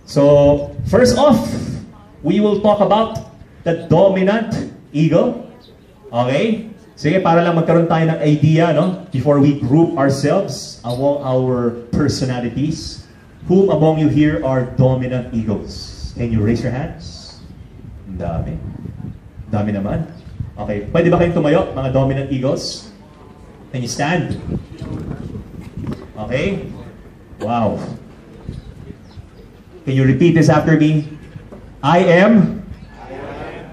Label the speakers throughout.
Speaker 1: So, first off, we will talk about the dominant eagle. Okay? Sige, para lang magkaroon tayo ng idea, no? Before we group ourselves among our personalities, whom among you here are dominant eagles? Can you raise your hands? Dami. Dami naman. Okay, pwede ba kayong tumayo, mga dominant eagles? Can you stand? Okay? Wow. Can you repeat this after me? I am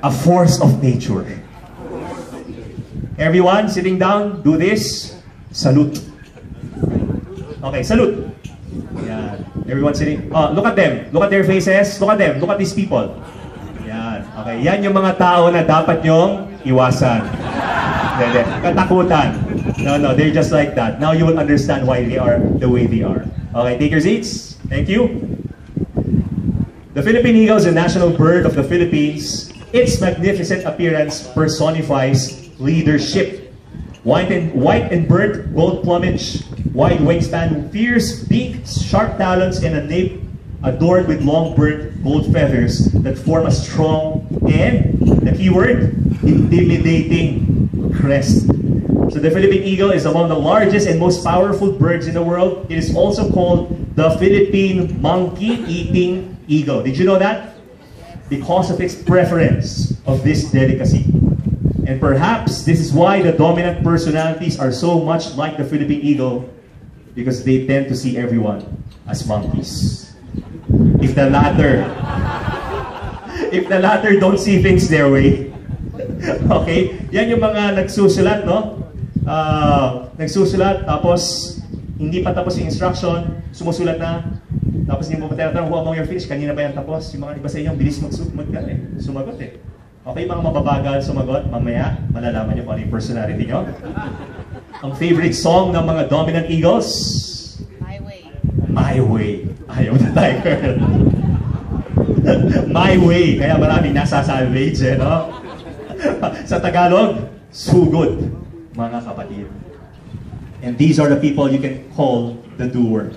Speaker 1: a force of nature. Everyone sitting down, do this. Salute. Okay, salute. Yeah. Everyone sitting. Oh, look at them. Look at their faces. Look at them. Look at these people. Yan. Okay, yan yung mga tao na dapat nyong iwasan. Katakutan. No, they're just like that. Now you will understand why they are the way they are. Okay, take your seats. Thank you. The Philippine eagle is a national bird of the Philippines. Its magnificent appearance personifies leadership. White and burnt gold plumage, wide wingspan, fierce beak, sharp talons, and a nape adorned with long burnt gold feathers that form a strong and, the keyword, intimidating crest. So the Philippine eagle is among the largest and most powerful birds in the world. It is also called the Philippine monkey-eating eagle. Did you know that? Because of its preference of this delicacy. And perhaps this is why the dominant personalities are so much like the Philippine eagle, because they tend to see everyone as monkeys. If the latter don't see things their way. Okay? Yan yung mga nagsusulat, no? Nagsusulat, tapos hindi pa tapos yung instruction, sumusulat na, tapos hindi mo pa tinatanong who among your fish, kanina ba yan tapos? Yung mga iba sa inyo, bilis sumagot eh. Okay, mga mababagal sumagot, mamaya malalaman nyo kung ano yung personality nyo. Ang favorite song ng mga dominant eagles?
Speaker 2: My Way.
Speaker 1: My Way. Ayaw na tiger. My Way. Kaya maraming nasa-salvage, eh, no? Sa Tagalog, sugod, mga kapatid. And these are the people you can call the doer.